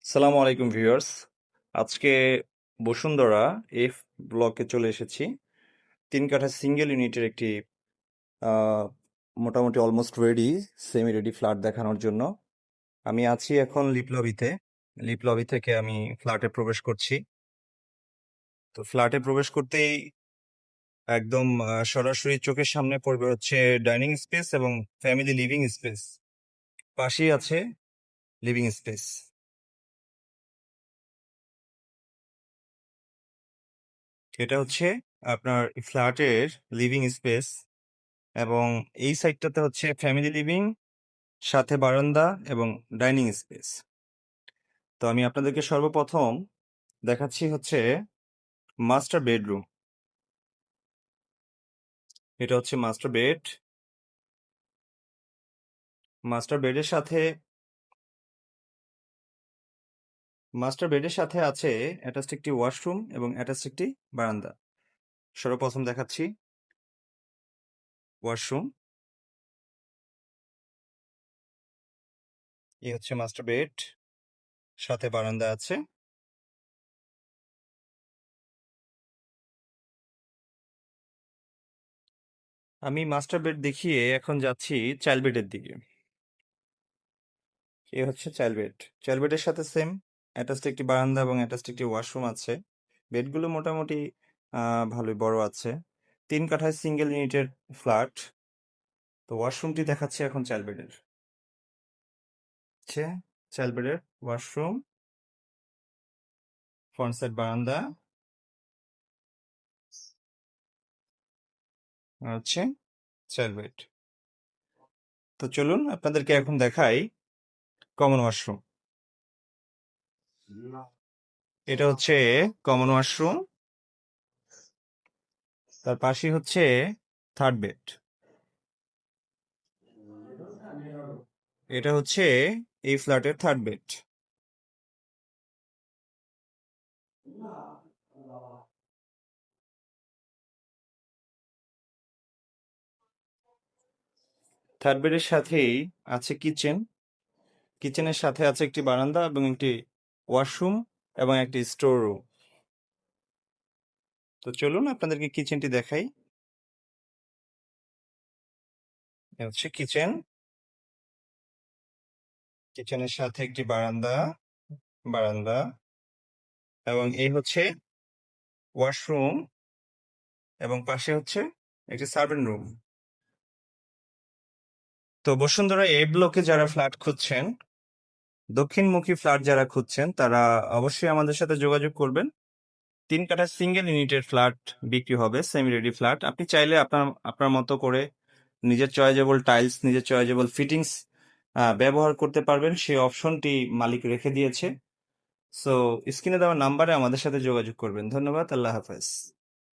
সালামু আলাইকুম ভিউয়ার্স। আজকে বসুন্ধরা এফ ব্লকে চলে এসেছি। 3 কাঠা সিঙ্গেল ইউনিটের একটি আহ, মোটামুটি almost ready, semi ready flat দেখানোর জন্য। আমি আছি এখন লিপ লবিতে। লিপ লবি থেকে আমি ফ্ল্যাটে প্রবেশ করছি। তো ফ্ল্যাটে প্রবেশ করতেই একদম সরাসরি চোখের সামনে পড়বে হচ্ছে ডাইনিং স্পেস এবং ফ্যামিলি লিভিং স্পেস। পাশেই আছে লিভিং স্পেস। এটা হচ্ছে আপনার ফ্ল্যাটের লিভিং স্পেস এবং এই সাইডটাতে হচ্ছে ফ্যামিলি লিভিং, সাথে বারান্দা এবং ডাইনিং স্পেস। তো আমি আপনাদেরকে সর্বপ্রথম দেখাচ্ছি হচ্ছে মাস্টার বেডরুম। এটা হচ্ছে মাস্টার বেড। মাস্টার বেডের সাথে আছে অ্যাটাচড একটি ওয়াশরুম এবং অ্যাটাচড একটি বারান্দা। সর্বপ্রথম দেখাচ্ছি ওয়াশরুম। এই হচ্ছে মাস্টার বেড, সাথে বারান্দা আছে। আমি মাস্টার বেড দেখিয়ে এখন যাচ্ছি চাইল্ড বেডের দিকে। এই হচ্ছে চাইল্ড বেড। চাইল্ড বেডের সাথে সেম অ্যাটাচড একটি বারান্দা এবং অ্যাটাচড একটি ওয়াশরুম আছে। বেডগুলো মোটামুটি ভালোই বড় আছে। 3 কাঠায় সিঙ্গেল ইউনিটের ফ্ল্যাট। তো ওয়াশরুমটি দেখাচ্ছে এখন চাইল্ড বেডের। হচ্ছে চাইল্ড বেডের ওয়াশরুম, ফ্রন্ট সাইড বারান্দা, আর হচ্ছে চাইল্ড বেড। তো চলুন আপনাদেরকে এখন দেখাই কমন ওয়াশরুম। এটা হচ্ছে কমন ওয়াশরুম, তার পাশেই হচ্ছে থার্ড বেড। এটা হচ্ছে এই ফ্ল্যাটের থার্ড বেড। থার্ড বেডের সাথেই আছে কিচেন। কিচেনের সাথে আছে একটি বারান্দা এবং একটি ওয়াশরুম এবং একটি স্টোর রুম। তো চলুন আপনাদেরকে কিচেনটি দেখাই। এ হচ্ছে কিচেন। কিচেনের সাথে একটি বারান্দা বারান্দা এবং এই হচ্ছে ওয়াশরুম এবং পাশে হচ্ছে একটি সার্ভেন্ট রুম। তো বসুন্ধরা এ ব্লকে যারা ফ্ল্যাট খুঁজছেন, দক্ষিণমুখী ফ্ল্যাট যারা খুঁজছেন, তারা অবশ্যই আমাদের সাথে যোগাযোগ করবেন। 3 কাঠা সিঙ্গেল ইউনিটের ফ্ল্যাট বিক্রি হবে, সেমি রেডি ফ্ল্যাট। আপনি চাইলে আপনার আপনার মতো করে নিজের চয়েজেবল টাইলস, নিজের চয়েজেবল ফিটিংস ব্যবহার করতে পারবেন। সেই অপশনটি মালিক রেখে দিয়েছে। সো স্ক্রিনে দেওয়া নাম্বারে আমাদের সাথে যোগাযোগ করবেন। ধন্যবাদ। আল্লাহ হাফেজ।